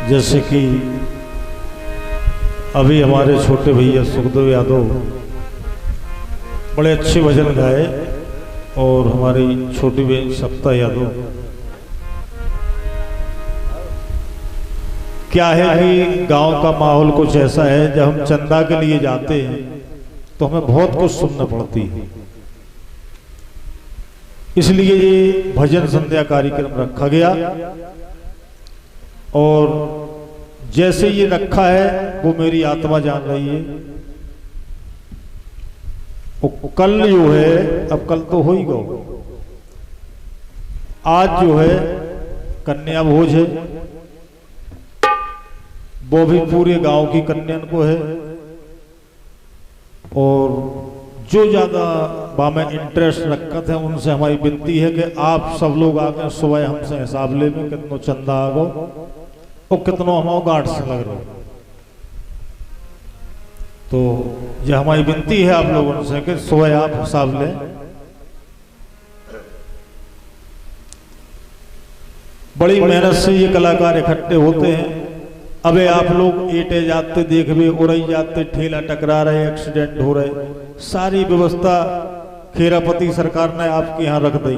जैसे कि अभी हमारे छोटे भैया सुखदेव यादव बड़े अच्छे भजन गाए और हमारी छोटी बहन सप्ता यादव। क्या है कि गांव का माहौल कुछ ऐसा है, जब हम चंदा के लिए जाते हैं तो हमें बहुत कुछ सुनना पड़ती है। इसलिए ये भजन संध्या कार्यक्रम रखा गया और जैसे ये रखा है वो मेरी आत्मा जान रही है। वो कल जो है, अब कल तो हो ही गो, आज जो है कन्या भोज है, वो भी पूरे गांव की कन्यान को है। और जो ज्यादा बामें इंटरेस्ट रखते हैं उनसे हमारी विनती है कि आप सब लोग आकर सुबह हमसे हिसाब ले में कितनो चंदा आ गो और कितनो हमारे गार्ड से लग रहा। तो यह हमारी विनती है आप लोगों से कि सुबह आप हिसाब लें। बड़ी मेहनत से ये कलाकार इकट्ठे होते हैं। अबे आप लोग ईंटे जाते देख भी, उड़ाई जाते, ठेला टकरा रहे, एक्सीडेंट हो रहे, सारी व्यवस्था खेरापति सरकार ने आपके यहाँ रख दी।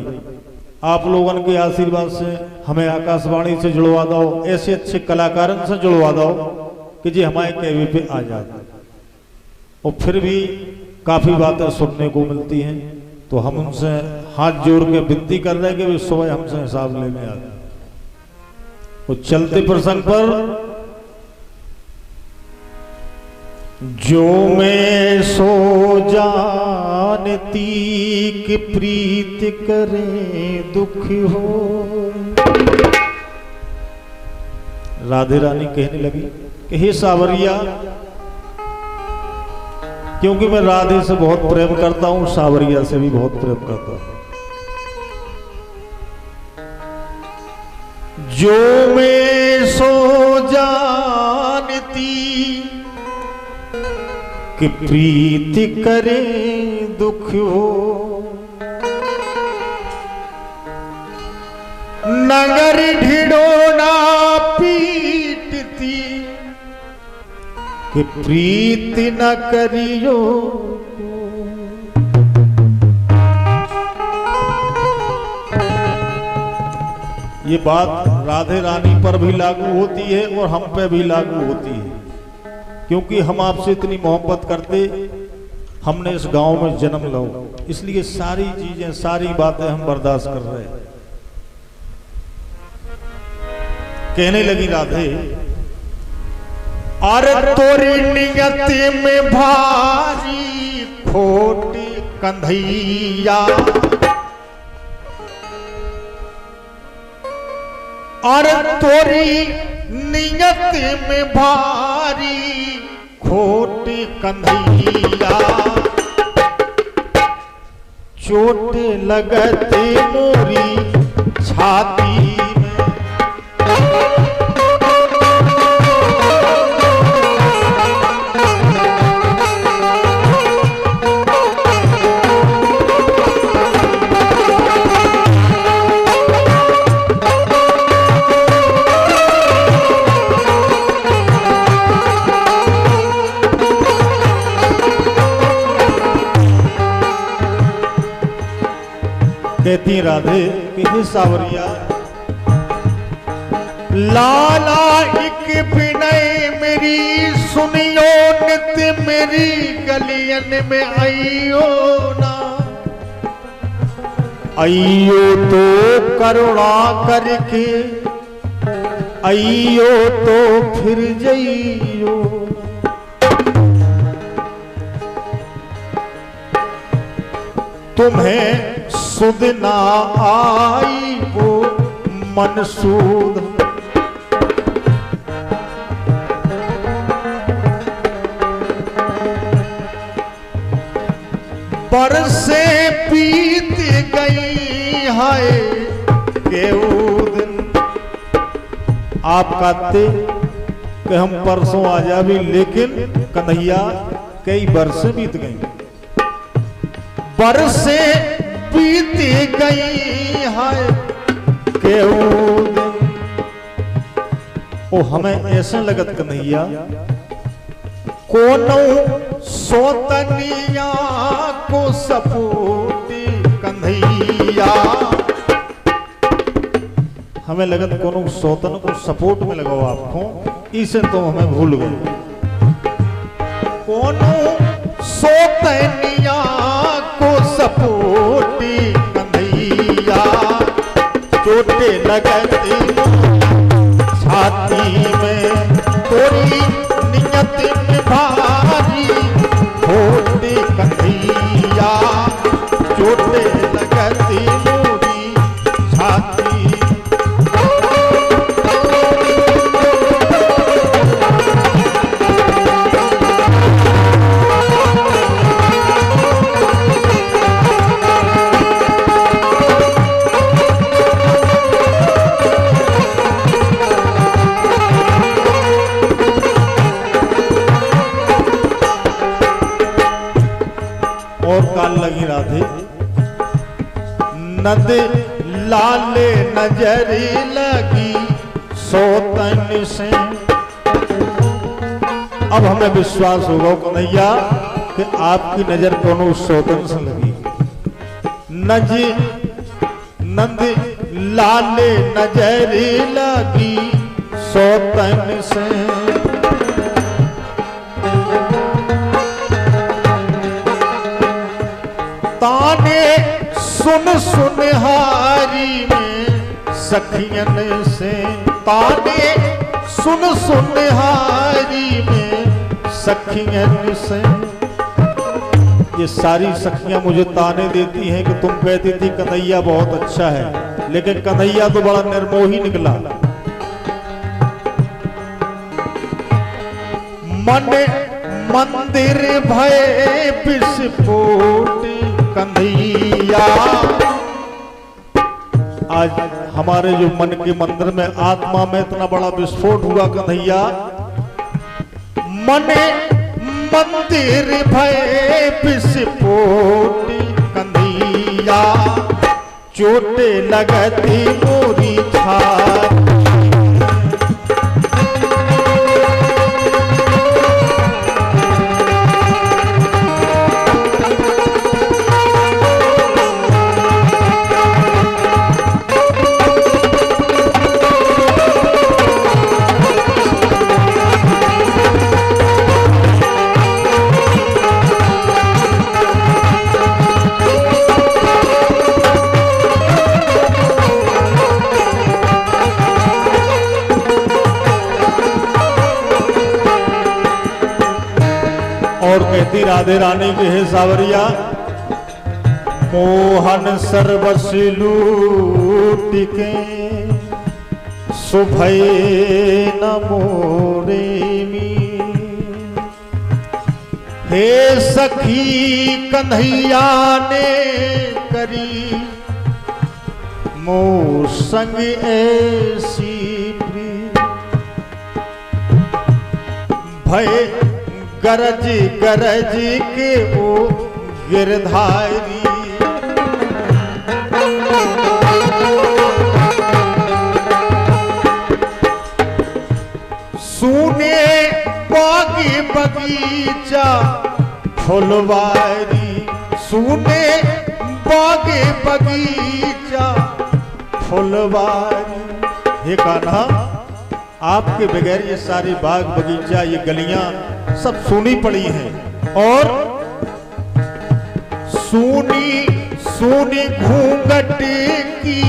आप लोगों के आशीर्वाद से हमें आकाशवाणी से जुड़वा दो, ऐसे अच्छे कलाकारों से जुड़वा दो कि जी हमारे कहवे पे आ जाते। और फिर भी काफी बातें सुनने को मिलती हैं, तो हम उनसे हाथ जोड़ के विनती कर रहे हैं कि वे सुबह हमसे हिसाब लेने आ जाए। वो चलते प्रसंग पर जो मैं सो जानती कि प्रीत करे दुख हो, राधे रानी कहने लगी कि हे सावरिया, क्योंकि मैं राधे से बहुत प्रेम करता हूं, सावरिया से भी बहुत प्रेम करता हूं। जो मैं सो जानती कि प्रीति करे दुख हो, नगर ढिढोना पीटती कि प्रीति न करियो। ये बात राधे रानी पर भी लागू होती है और हम पे भी लागू होती है, क्योंकि हम आपसे इतनी मोहब्बत करते, हमने इस गांव में जन्म लो, इसलिए सारी चीजें, सारी बातें हम बर्दाश्त कर रहे हैं। कहने लगी राधे, अरे तोरी नियति में भारी खोटी कंधैया, अरे तोरी नियति में भारी खोटी कंधैया, चोट लगते मोरी छाती में, कहती राधे कि हे सावरिया, लाला एक विनय मेरी सुनियो, नित्य मेरी गलियन में आइयो ना, आइयो तो करुणा करके, आइयो तो फिर जइयो। तुम्हें सुध ना आई वो मनसूद, बरसे बीत गई हाय के दिन। आप कहते कि हम परसों आ जा भी, लेकिन कन्हैया कई बरसें बीत गई, बरसे बीत गई है केहू दिन। ओ हमें ऐसे लगत कन्हैया कोनो सोतनिया को सपूती कन्हैया, हमें लगत कोनो सोतन को सपोर्ट में लगाओ आपको, इसे तो हमें भूल गए। कोनो सोतनिया को सपोर्टी कन्हैया, चोटे लगती छाती में तोरी नियत में भारी होती कन्हैया, चोटे लगती मोरी छाती। और काल लगी राधे नद लाले नजरी लगी सोतन से। अब हमें विश्वास होगा कन्हैया कि आपकी नजर कोनो सोतन से लगी। नद लाले नजरी लगी सोतन से, ताने सुन सुनहारी में सखियन से, ताने सुन सुनहारी में सखियन से। ये सारी सखियां मुझे ताने देती हैं कि तुम कहती थी कन्हैया बहुत अच्छा है, लेकिन कन्हैया तो बड़ा निर्मोही निकला। मन मंदिर भय विस्फोट कन्हैया, आज हमारे जो मन के मंदिर में आत्मा में इतना बड़ा विस्फोट हुआ कन्हैया। मन मंदिर भय विस्फोट कन्हैया, चोटे लगती मोरी छाती। और कहती राधे रानी के हे सावरिया, मोहन सर्वस लूट के सुभय न मोरे मी। हे सखी कन्हैया ने करी मोर संग ऐसी प्रीत, भय गरज गरज के वो गिरधारी। सुने बागी बगीचा फुलवारी, सुने बागी बगीचा फुलवारी। हे कान्हा, आपके बगैर ये सारी बाग बगीचा ये गलियां सब सूनी पड़ी हैं, और सूनी सूनी घूंघट की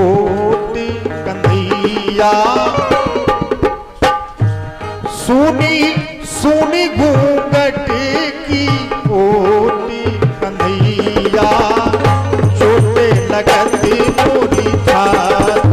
ओट कन्हैया, सूनी सूनी घूंघट की ओट कन्हैया, चोटे लगती मोरी छाती।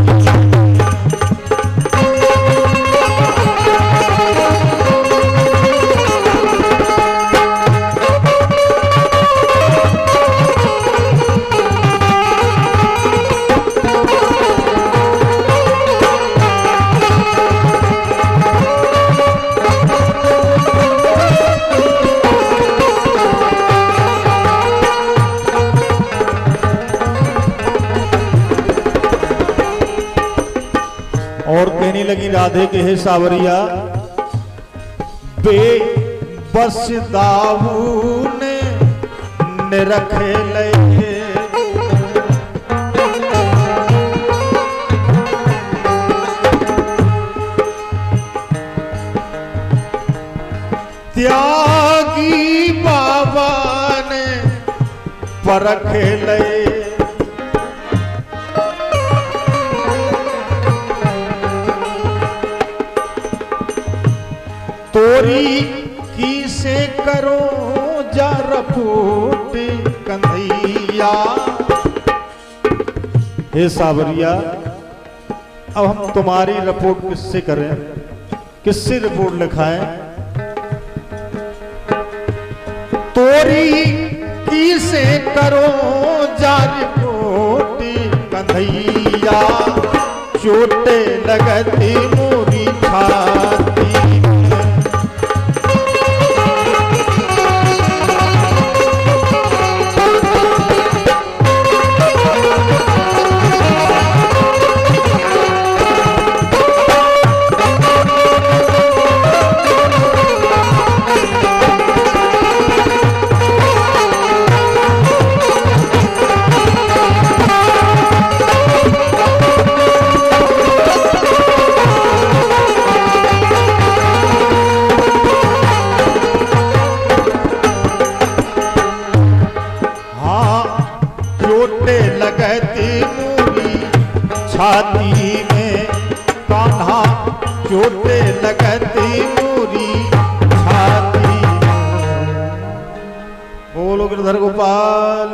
और कहने लगी राधे के हे सावरिया, बे बस दाऊ ने निरखे लए, त्यागी बाबा ने परखे लए, तोरी की से करो जा रपूट कंधैया। हे सावरिया, अब हम तुम्हारी रिपोर्ट किससे करें, किससे रिपोर्ट लिखाएं? तोरी की से करो जा रिपोर्ट कंधैया, चोटे लगती मोरी छाती, छाती में कान्हा चोटे लगती मोरी छाती। बोलो गिरधर गोपाल।